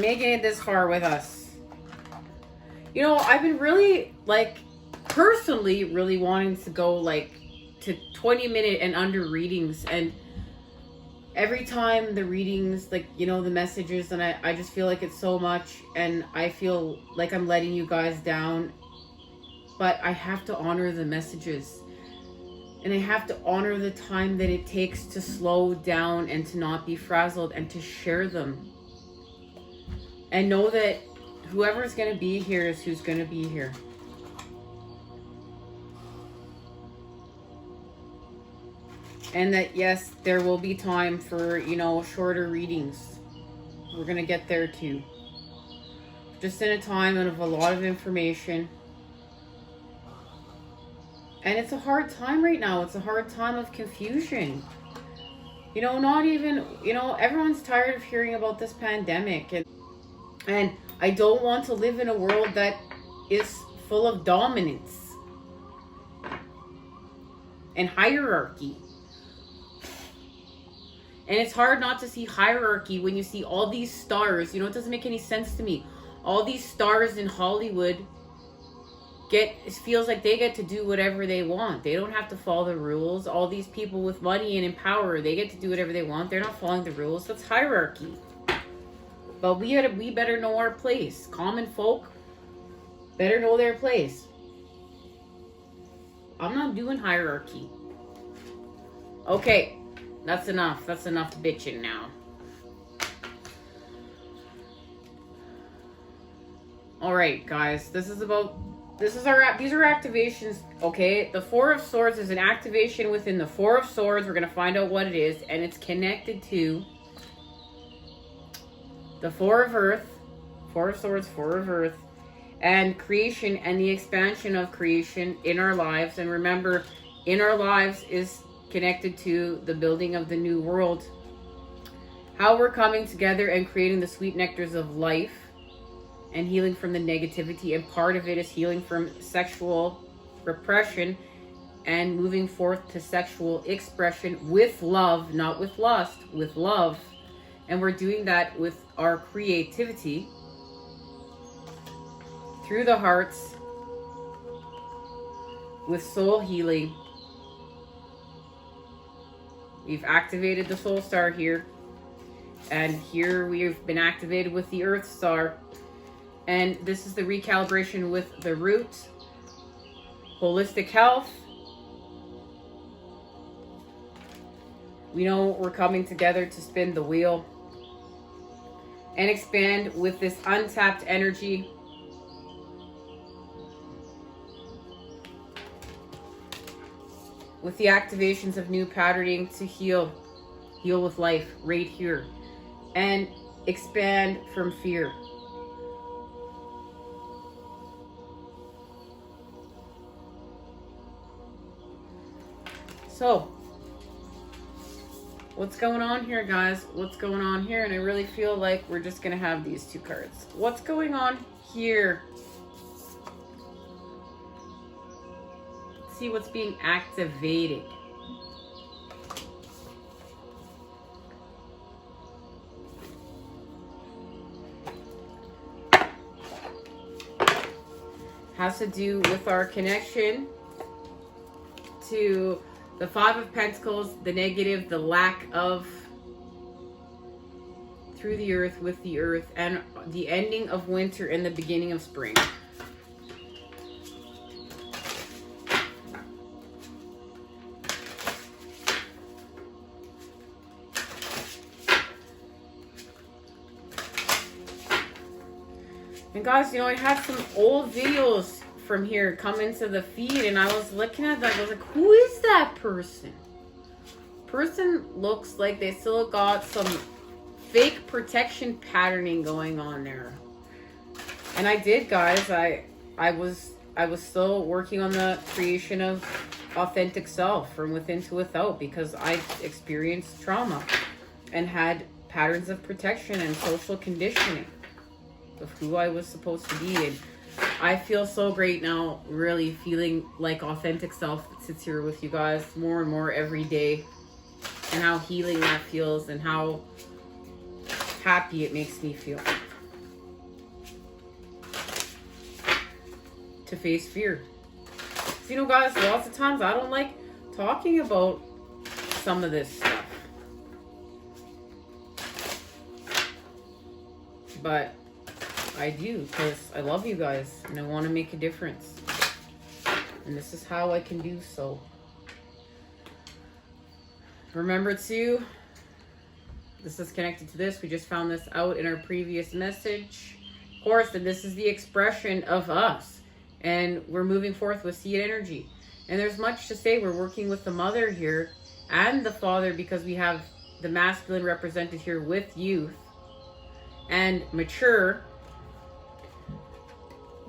making it this far with us. You know, I've been really, like, personally really wanting to go, like, to 20-minute and under readings. And every time the readings, like, you know, the messages, and I just feel like it's so much. And I feel like I'm letting you guys down. But I have to honor the messages. And I have to honor the time that it takes to slow down and to not be frazzled and to share them. And know that whoever's going to be here is who's going to be here. And that, yes, there will be time for, you know, shorter readings. We're going to get there too. Just in a time of a lot of information. And it's a hard time right now. It's a hard time of confusion. You know, not even, you know, everyone's tired of hearing about this pandemic. And I don't want to live in a world that is full of dominance and hierarchy. And it's hard not to see hierarchy when you see all these stars. You know, it doesn't make any sense to me. All these stars in Hollywood it feels like they get to do whatever they want. They don't have to follow the rules. All these people with money and in power, they get to do whatever they want. They're not following the rules. That's hierarchy. But we better know our place. Common folk better know their place. I'm not doing hierarchy. Okay, that's enough. That's enough bitching now. All right, guys. These are activations, okay? The Four of Swords is an activation within the Four of Swords. We're going to find out what it is. And it's connected to the Four of Earth. Four of Swords, Four of Earth. And creation and the expansion of creation in our lives. And remember, in our lives is connected to the building of the new world. How we're coming together and creating the sweet nectars of life. And healing from the negativity, and part of it is healing from sexual repression and moving forth to sexual expression with love, not with lust, with love. And we're doing that with our creativity through the hearts, with soul healing. We've activated the soul star here, and here we've been activated with the earth star. And this is the recalibration with the root, holistic health. We know we're coming together to spin the wheel and expand with this untapped energy. With the activations of new patterning to heal with life right here, and expand from fear. So, what's going on here, guys? What's going on here? And I really feel like we're just going to have these two cards. What's going on here? Let's see what's being activated. Has to do with our connection to the Five of Pentacles, the negative, the lack of, through the earth, with the earth, and the ending of winter and the beginning of spring. And guys, you know, I had some old videos from here come into the feed, and I was looking at that. I was like, who is that person? Person looks like they still got some fake protection patterning going on there. And I did, guys. I was still working on the creation of authentic self from within to without, because I experienced trauma and had patterns of protection and social conditioning of who I was supposed to be. And I feel so great now, really feeling like authentic self that sits here with you guys more and more every day, and how healing that feels and how happy it makes me feel. to face fear. So, you know, guys, lots of times I don't like talking about some of this stuff. But I do, because I love you guys and I want to make a difference. And this is how I can do so. Remember too, this is connected to this. We just found this out in our previous message. Of course, that this is the expression of us. And we're moving forth with seed energy. And there's much to say. We're working with the mother here and the father, because we have the masculine represented here with youth and mature.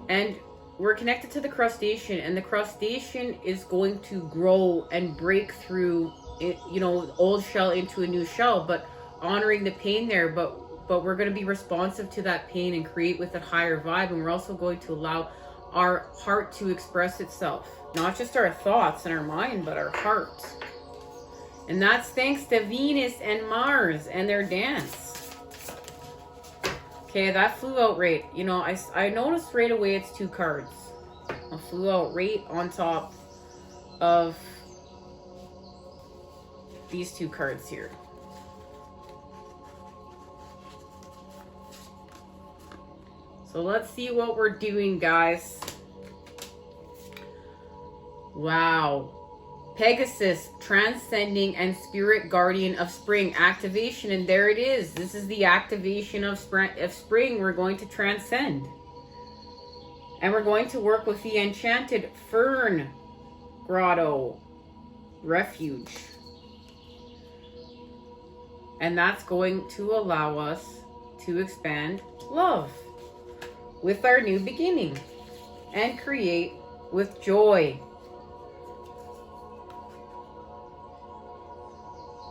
And we're connected to the crustacean, and the crustacean is going to grow and break through it, you know, old shell into a new shell, but honoring the pain there. But we're going to be responsive to that pain and create with a higher vibe. And we're also going to allow our heart to express itself, not just our thoughts and our mind, but our heart. And that's thanks to Venus and Mars and their dance. Okay, that flew out right. You know, I noticed right away it's 2 cards. It flew out right on top of these 2 cards here. So let's see what we're doing, guys. Wow. Pegasus, transcending and spirit guardian of spring activation. And there it is. This is the activation of spring. We're going to transcend. And we're going to work with the enchanted fern grotto refuge. And that's going to allow us to expand love with our new beginning and create with joy.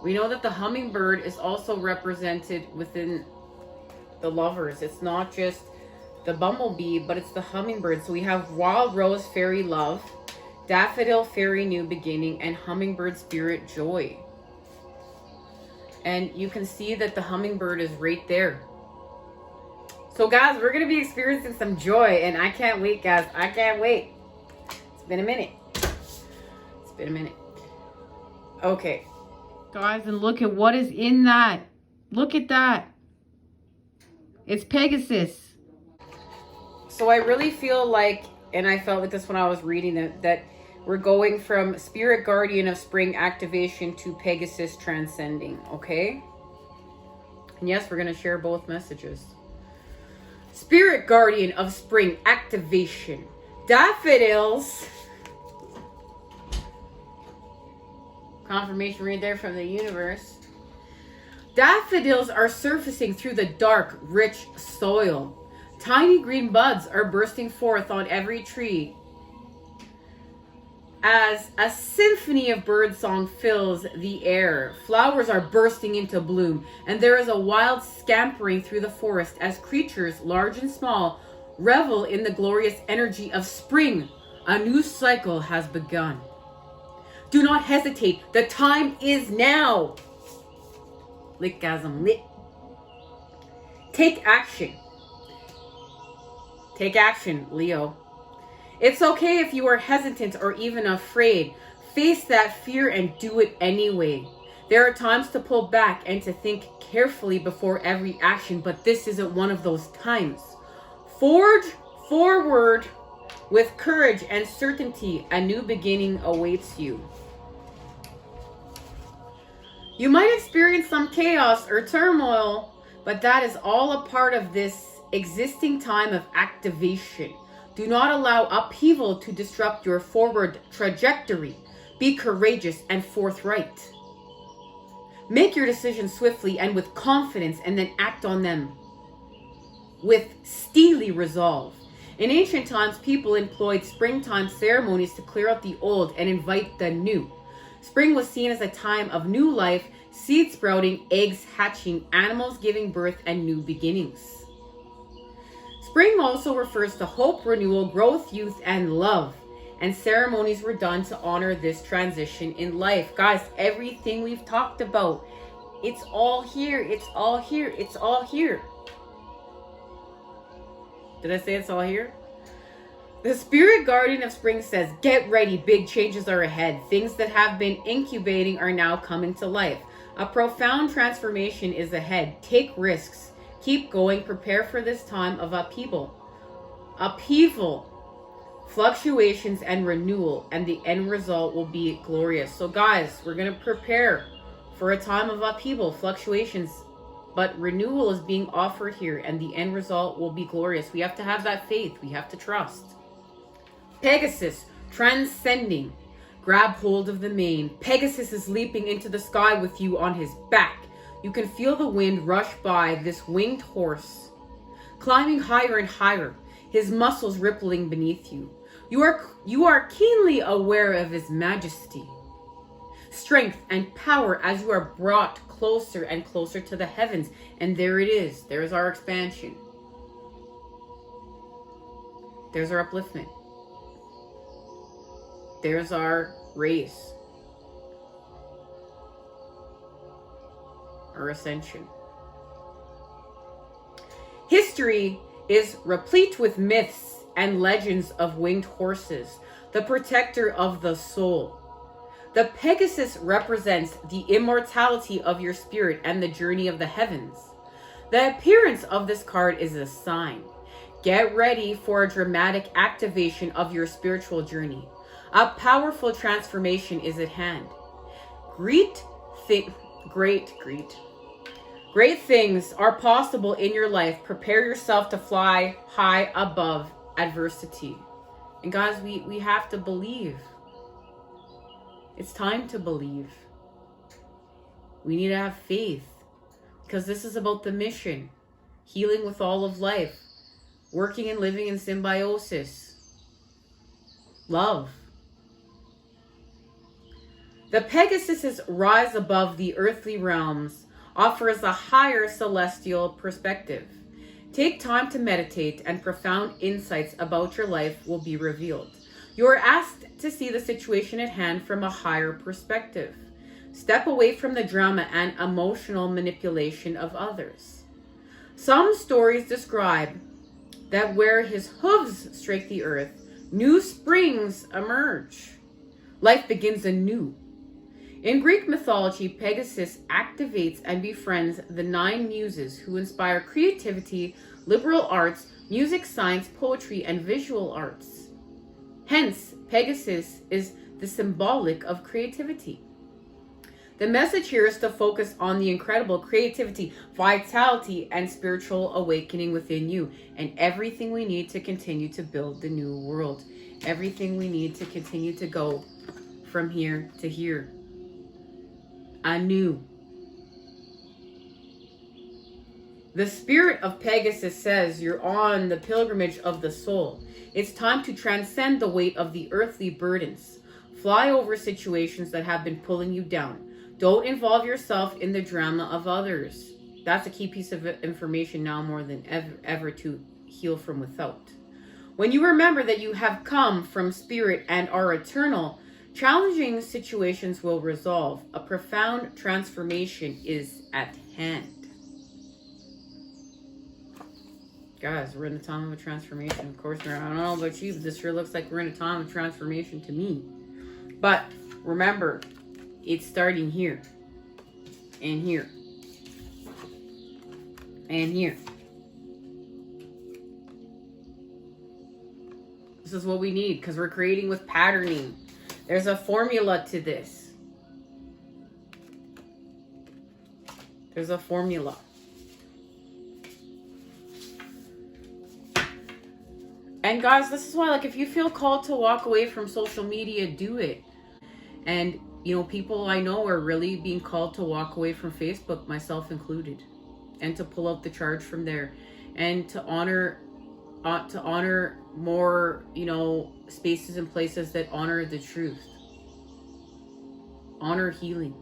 We know that the hummingbird is also represented within the lovers. It's not just the bumblebee, but it's the hummingbird. So we have wild rose, fairy love, daffodil, fairy new beginning, and hummingbird spirit joy. And you can see that the hummingbird is right there. So guys, we're going to be experiencing some joy, and I can't wait, guys. I can't wait. It's been a minute. It's been a minute. Okay. Guys, and look at what is in that. Look at that. It's Pegasus. So I really feel like, and I felt like this when I was reading it, that we're going from Spirit Guardian of Spring activation to Pegasus transcending, okay? And yes, we're going to share both messages. Spirit Guardian of Spring activation. Daffodils. Confirmation right there from the universe. Daffodils are surfacing through the dark, rich soil. Tiny green buds are bursting forth on every tree as a symphony of birdsong fills the air. Flowers are bursting into bloom, and there is a wild scampering through the forest as creatures, large and small, revel in the glorious energy of spring. A new cycle has begun. Do not hesitate. The time is now. Litgasm lit. Take action. Take action, Leo. It's okay if you are hesitant or even afraid. Face that fear and do it anyway. There are times to pull back and to think carefully before every action, but this isn't one of those times. Forge forward with courage and certainty. A new beginning awaits you. You might experience some chaos or turmoil, but that is all a part of this existing time of activation. Do not allow upheaval to disrupt your forward trajectory. Be courageous and forthright. Make your decisions swiftly and with confidence, and then act on them with steely resolve. In ancient times, people employed springtime ceremonies to clear out the old and invite the new. Spring was seen as a time of new life, seed sprouting, eggs hatching, animals giving birth, and new beginnings. Spring also refers to hope, renewal, growth, youth, and love. And ceremonies were done to honor this transition in life. Guys, everything we've talked about, it's all here. It's all here. It's all here. Did I say it's all here? The spirit guardian of spring says, get ready, big changes are ahead. Things that have been incubating are now coming to life. A profound transformation is ahead. Take risks. Keep going. Prepare for this time of upheaval. Upheaval, fluctuations, and renewal, and the end result will be glorious. So guys, we're going to prepare for a time of upheaval, fluctuations, but renewal is being offered here, and the end result will be glorious. We have to have that faith. We have to trust. Pegasus, transcending. Grab hold of the mane. Pegasus is leaping into the sky with you on his back. You can feel the wind rush by this winged horse, climbing higher and higher, his muscles rippling beneath you. You are keenly aware of his majesty, strength, and power as you are brought closer and closer to the heavens. And there it is. There's our expansion. There's our upliftment. There's our race. Our ascension. History is replete with myths and legends of winged horses, the protector of the soul. The Pegasus represents the immortality of your spirit and the journey of the heavens. The appearance of this card is a sign. Get ready for a dramatic activation of your spiritual journey. A powerful transformation is at hand. Great things are possible in your life. Prepare yourself to fly high above adversity. And guys, we have to believe. It's time to believe. We need to have faith, because this is about the mission. Healing with all of life. Working and living in symbiosis. Love. The Pegasus's rise above the earthly realms offers a higher celestial perspective. Take time to meditate, and profound insights about your life will be revealed. You are asked to see the situation at hand from a higher perspective. Step away from the drama and emotional manipulation of others. Some stories describe that where his hooves strike the earth, new springs emerge. Life begins anew. In Greek mythology, Pegasus activates and befriends the 9 muses who inspire creativity, liberal arts, music, science, poetry, and visual arts. Hence, Pegasus is the symbolic of creativity. The message here is to focus on the incredible creativity, vitality, and spiritual awakening within you, and everything we need to continue to build the new world. Everything we need to continue to go from here to here. Anew. The spirit of Pegasus says you're on the pilgrimage of the soul. It's time to transcend the weight of the earthly burdens. Fly over situations that have been pulling you down. Don't involve yourself in the drama of others. That's a key piece of information now more than ever to heal from without. When you remember that you have come from spirit and are eternal, challenging situations will resolve. A profound transformation is at hand. Guys, we're in a time of a transformation. Of course, I don't know about you, but this sure looks like we're in a time of transformation to me. But remember, it's starting here. And here. And here. This is what we need, because we're creating with patterning. There's a formula to this. There's a formula. And guys, this is why, like, if you feel called to walk away from social media, do it. And, you know, people I know are really being called to walk away from Facebook, myself included. And to pull out the charge from there. And to honor more, you know, spaces and places that honor the truth. Honor healing.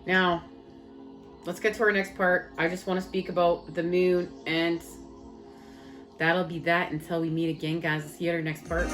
Now, let's get to our next part. I just want to speak about the moon, and that'll be that until we meet again, guys. See you at our next part.